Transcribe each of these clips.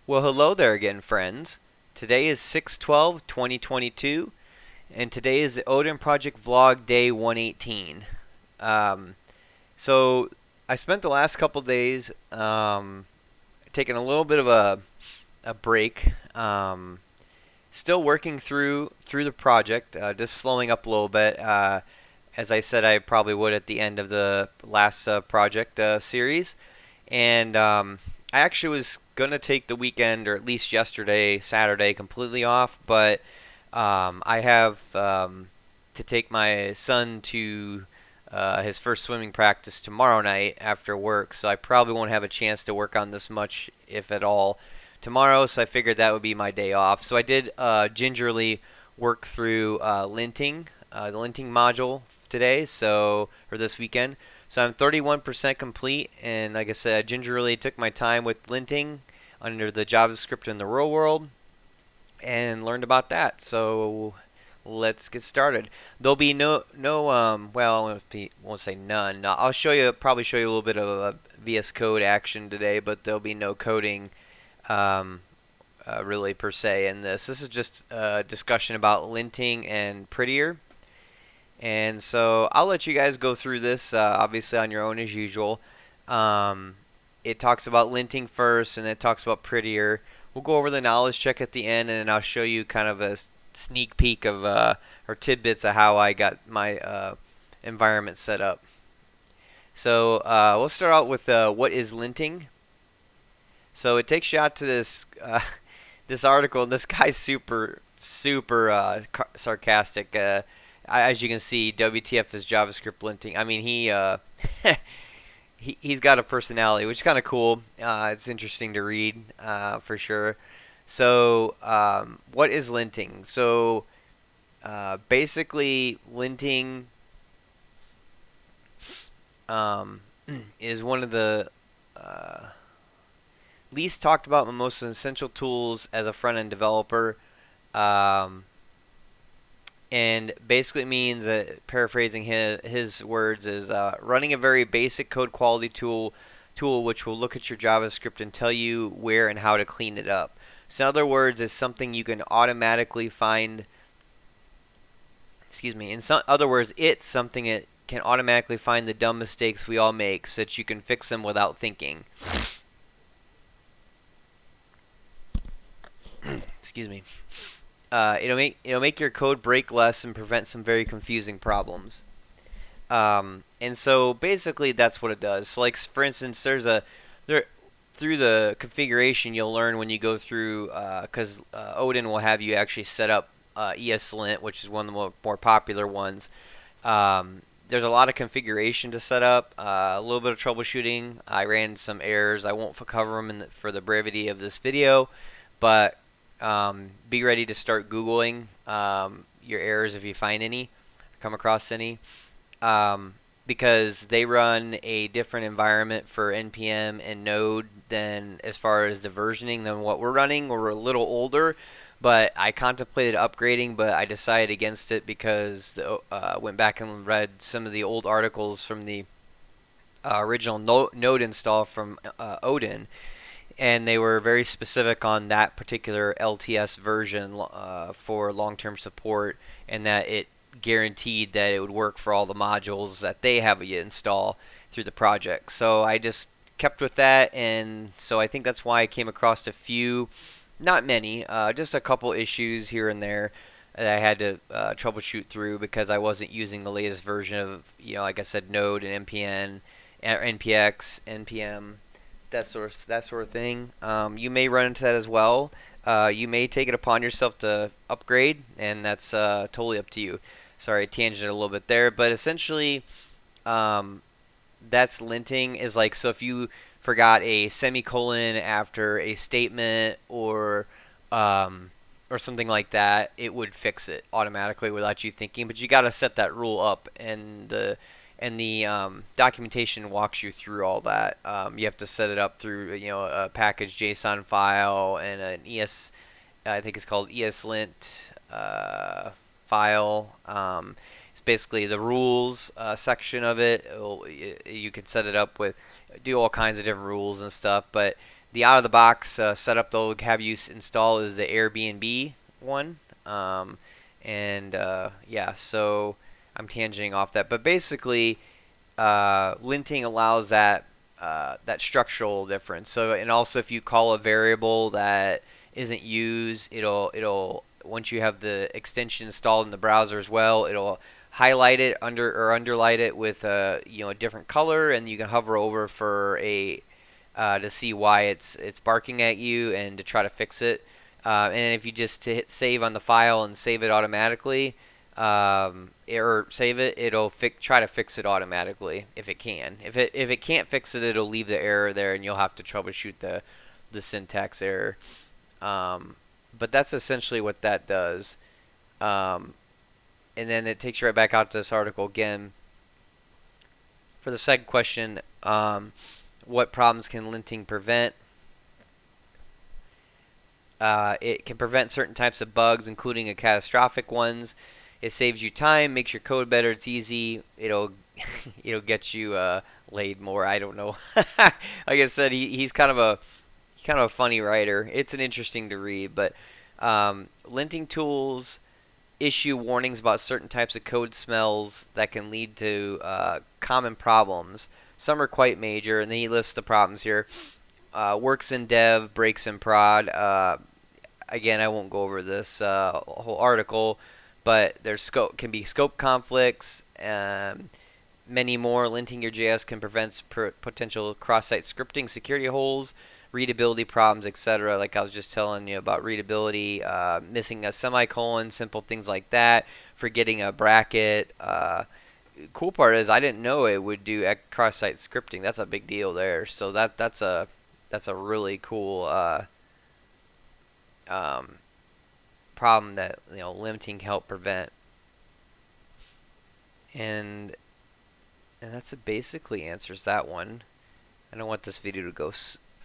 Well, hello there again, friends. Today is 6/12/2022, and today is the Odin Project Vlog Day 118. Um, so, I spent the last couple days taking a little bit of a break, still working through the project, just slowing up a little bit. As I said, I probably would at the end of the last project series. And I actually was going to take the weekend, or at least yesterday, Saturday, completely off, but I have to take my son to his first swimming practice tomorrow night after work, so I probably won't have a chance to work on this much, if at all, tomorrow, so I figured that would be my day off. So I did gingerly work through linting, the linting module today, or this weekend. So I'm 31% complete, and like I said, I gingerly took my time with linting under the JavaScript in the real world and learned about that. So let's get started. There'll be well, won't say none. No, I'll probably show you a little bit of a Vscode action today, but there'll be no coding um, really per se in this. This is just a discussion about linting and Prettier. And so I'll let you guys go through this, obviously on your own as usual. Um, it talks about linting first, and it talks about Prettier. We'll go over the knowledge check at the end, and then I'll show you kind of a sneak peek of or tidbits of how I got my environment set up. So we'll start out with what is linting. So it takes you out to this this article. This guy's super sarcastic. As you can see, WTF is JavaScript linting. I mean, he's got a personality, which is kind of cool. It's interesting to read for sure. So, what is linting? So, basically, linting um, is one of the least talked about but most essential tools as a front end developer. Um, and basically means, paraphrasing his words, is running a very basic code quality tool which will look at your JavaScript and tell you where and how to clean it up. So in other words, it's something you can automatically find. Excuse me. In some other words, it's something that can automatically find the dumb mistakes we all make, so that you can fix them without thinking. Excuse me. It'll make your code break less and prevent some very confusing problems. And so basically that's what it does. So like for instance, there through the configuration you'll learn when you go through, because Odin will have you actually set up ESLint, which is one of the more popular ones. There's a lot of configuration to set up, a little bit of troubleshooting. I ran some errors. I won't cover them for the brevity of this video, but be ready to start Googling your errors if you find any, come across any, because they run a different environment for NPM and Node than as far as the versioning than what we're running. We're a little older, but I contemplated upgrading, but I decided against it because went back and read some of the old articles from the original Node install from Oden, and they were very specific on that particular LTS version for long-term support, and that it guaranteed that it would work for all the modules that they have you install through the project. So I just kept with that, and so I think that's why I came across a few, not many, just a couple issues here and there that I had to troubleshoot through because I wasn't using the latest version of, like I said, Node and NPN, NPX, NPM, that sort of thing. You may run into that as well. You may take it upon yourself to upgrade, and that's totally up to you. Sorry, I tangented a little bit there, but essentially, that's linting. Is like, so if you forgot a semicolon after a statement or something like that, it would fix it automatically without you thinking. But you got to set that rule up, and the documentation walks you through all that. You have to set it up through a package JSON file and I think it's called ESLint file. It's basically the rules section of it. You can set it up with, do all kinds of different rules and stuff, but The out-of-the-box setup they'll have you install is the Airbnb one. Yeah, so I'm tangenting off that. But basically, linting allows that structural difference. So, and also if you call a variable that isn't used, it'll once you have the extension installed in the browser as well, it'll highlight it or underlight it with a different color, and you can hover over for a to see why it's barking at you and to try to fix it. And if you just hit save on the file and save it automatically, or save it, it'll try to fix it automatically if it can. If it can't fix it, it'll leave the error there, and you'll have to troubleshoot the syntax error. But that's essentially what that does. And then it takes you right back out to this article again. For the second question, what problems can linting prevent? It can prevent certain types of bugs, including catastrophic ones. It saves you time, makes your code better. It's easy. It'll get you laid more. I don't know. Like I said, he's kind of a funny writer. It's an interesting to read, but linting tools issue warnings about certain types of code smells that can lead to common problems. Some are quite major, and then he lists the problems here. Works in dev, breaks in prod. Again, I won't go over this whole article, but there's can be scope conflicts, many more. Linting your JS can prevent potential cross-site scripting security holes, readability problems, etc. Like I was just telling you about readability, missing a semicolon, simple things like that, forgetting a bracket. Cool part is I didn't know it would do cross-site scripting. That's a big deal there. So that's a really cool problem that linting can help prevent. And that's basically answers that one. I don't want this video to go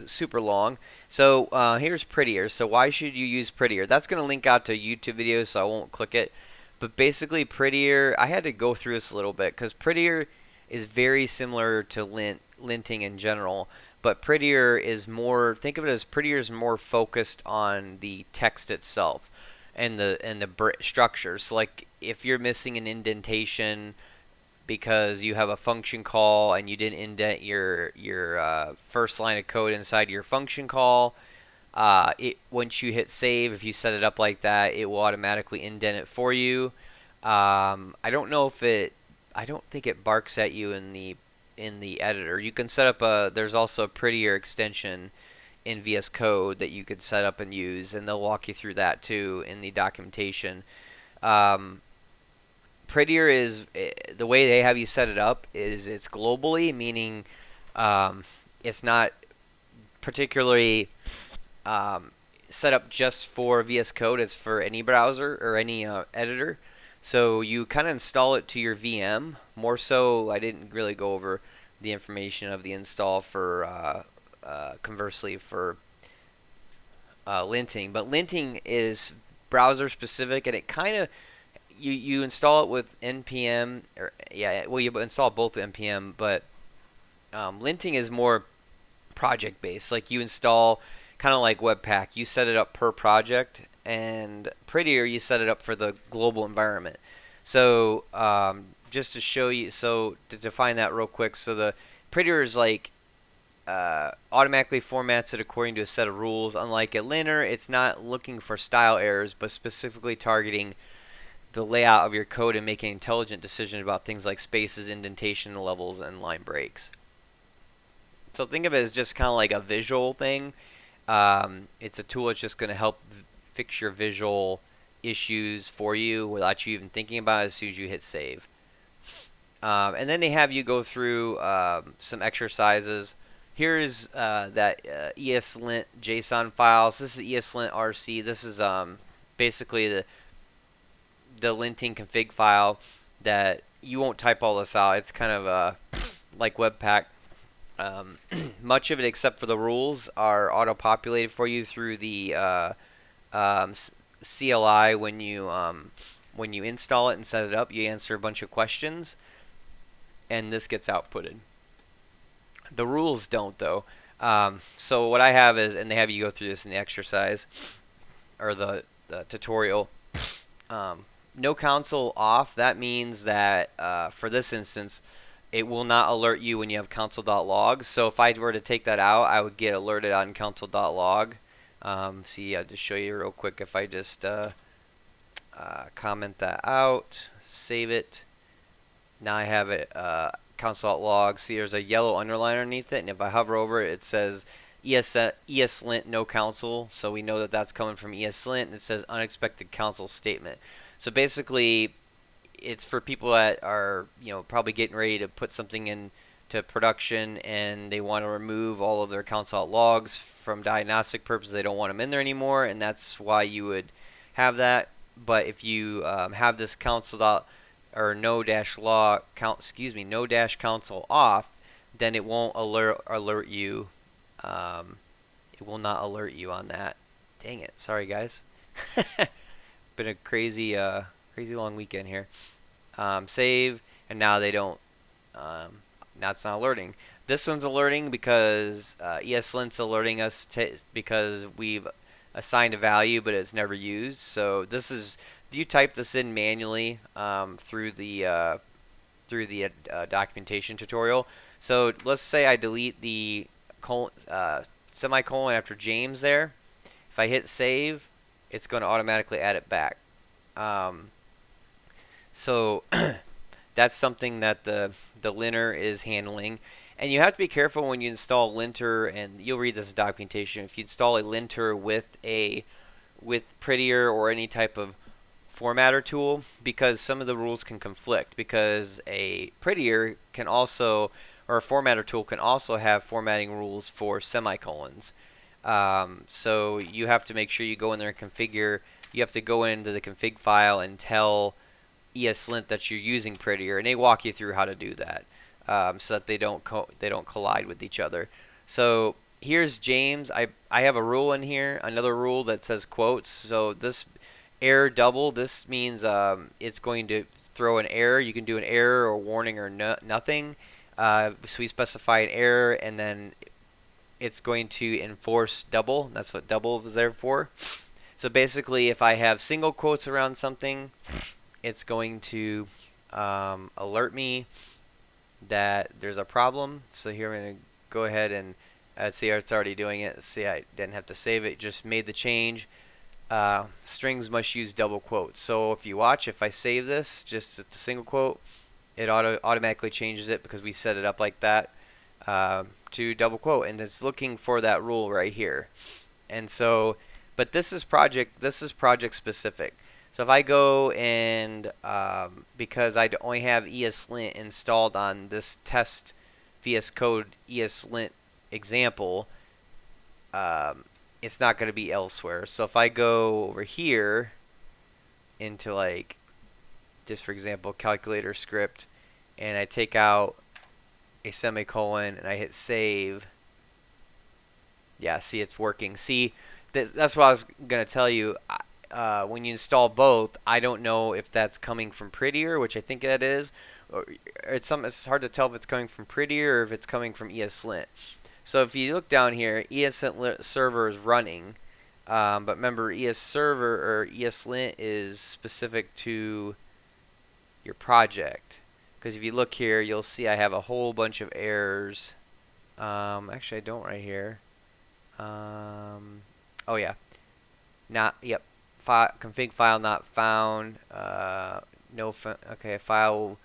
super long. So here's Prettier. So why should you use Prettier? That's going to link out to YouTube videos, so I won't click it. But basically, Prettier, I had to go through this a little bit because Prettier is very similar to linting in general. But Prettier is more, think of it as Prettier is more focused on the text itself and the structure. So like if you're missing an indentation because you have a function call and you didn't indent your first line of code inside your function call, once you hit save, if you set it up like that, it will automatically indent it for you. I don't know if I don't think it barks at you in the editor. You can set up there's also a Prettier extension in Vscode that you could set up and use, and they'll walk you through that too in the documentation. Prettier is, the way they have you set it up is it's globally, meaning it's not particularly set up just for VS Code. It's for any browser or any editor. So you kind of install it to your VM. More so, I didn't really go over the information of the install for conversely for linting. But linting is browser specific, and it kind of you install it with npm, or well, you install both with npm, but linting is more project based. Like you install kind of like Webpack, you set it up per project, and Prettier you set it up for the global environment. So just to show you, so to define that real quick, so the Prettier is like automatically formats it according to a set of rules. Unlike a linter, it's not looking for style errors, but specifically targeting the layout of your code and making intelligent decisions about things like spaces, indentation levels, and line breaks. So think of it as just kind of like a visual thing. It's a tool that's just going to help fix your visual issues for you without you even thinking about it as soon as you hit save. And then they have you go through some exercises. Here's that ESLint JSON files. This is ESLint RC. This is basically the linting config file that you won't type all this out. It's kind of like Webpack. Much of it, except for the rules, are auto-populated for you through the CLI when you install it and set it up. You answer a bunch of questions, and this gets outputted. The rules don't, though. So what I have is, and they have you go through this in the exercise or the tutorial. No console off. That means that for this instance, it will not alert you when you have console.log. So if I were to take that out, I would get alerted on console.log. See, I'll just show you real quick. If I just comment that out, save it. Now I have it console.log. See, there's a yellow underline underneath it, and if I hover over it, it says ESLint no console. So we know that that's coming from ESLint, and it says unexpected console statement. So basically, it's for people that are, probably getting ready to put something into production, and they want to remove all of their console logs from diagnostic purposes. They don't want them in there anymore, and that's why you would have that. But if you have this console or no dash console off, then it won't alert you. It will not alert you on that. Dang it! Sorry, guys. Been a crazy long weekend here. Save, and now they don't. Now it's not alerting. This one's alerting because ESLint's alerting us because we've assigned a value, but it's never used. So this is, you type this in manually through the documentation tutorial. So let's say I delete the semicolon after James there. If I hit save, it's going to automatically add it back. So that's something that the linter is handling. And you have to be careful when you install linter, and you'll read this documentation. If you install a linter with Prettier or any type of formatter tool, because some of the rules can conflict, because a Prettier can also, or a formatter tool can also have formatting rules for semicolons. So you have to make sure you go in there and configure. You have to go into the config file and tell ESLint that you're using Prettier, and they walk you through how to do that, so that they don't collide with each other. So here's James. I have a rule in here, another rule that says quotes. So this error double, this means it's going to throw an error. You can do an error or warning or nothing. So we specify an error, and then it's going to enforce double. That's what double is there for. So basically, if I have single quotes around something, it's going to alert me that there's a problem. So here I'm going to go ahead and see, it's already doing it. See, I didn't have to save it, just made the change. Strings must use double quotes. So if you watch, if I save this just at the single quote, it automatically changes it because we set it up like that to double quote, and it's looking for that rule right here. And so, but this is project specific. So if I go and because I only have ESLint installed on this test Vscode ESLint example, it's not going to be elsewhere. So if I go over here into, like, just for example, calculator script, and I take out a semicolon and I hit save, yeah, see, it's working. See, that's what I was going to tell you. When you install both, I don't know if that's coming from Prettier, which I think that is, or it's hard to tell if it's coming from Prettier or if it's coming from ESLint. So if you look down here, ESLint server is running, but remember, ESLint is specific to your project. Because if you look here, you'll see I have a whole bunch of errors. Actually, I don't right here. Oh yeah, config file not found. Okay, file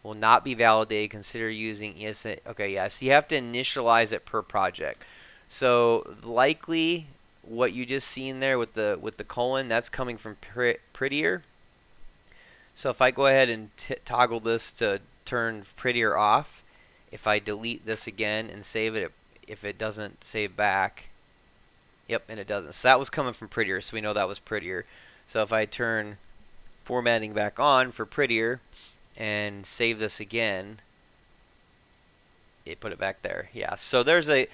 will not be validated. Consider using ESLint. Okay, yeah. So you have to initialize it per project. So likely, what you just seen there with the colon, that's coming from Prettier. So if I go ahead and toggle this to turn Prettier off, if I delete this again and save it, if it doesn't save back, yep, and it doesn't. So that was coming from Prettier, so we know that was Prettier. So if I turn formatting back on for Prettier and save this again, it put it back there. Yeah, so there's a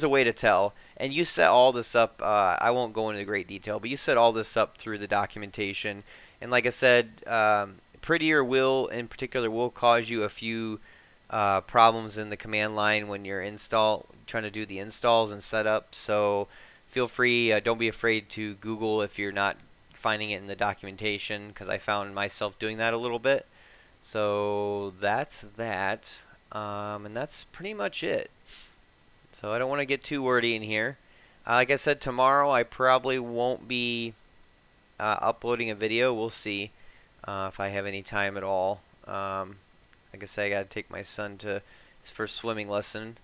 way to tell. And you set all this up, I won't go into great detail, but you set all this up through the documentation. And like I said, Prettier in particular will cause you a few problems in the command line when you're trying to do the installs and setup. So feel free, don't be afraid to Google if you're not finding it in the documentation, because I found myself doing that a little bit. So that's that, and that's pretty much it. So I don't want to get too wordy in here. Like I said, tomorrow I probably won't be uploading a video. We'll see if I have any time at all. Like I say, I gotta take my son to his first swimming lesson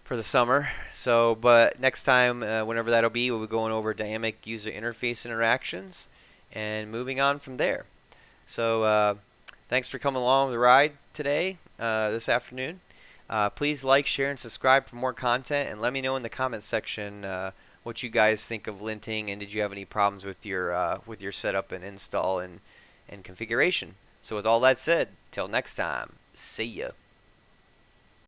for the summer. So, but next time, whenever that'll be, we'll be going over dynamic user interface interactions and moving on from there. So, thanks for coming along the ride today, this afternoon. Please like, share, and subscribe for more content, and let me know in the comments section what you guys think of linting, and did you have any problems with your setup and install and configuration. So with all that said, till next time, see ya.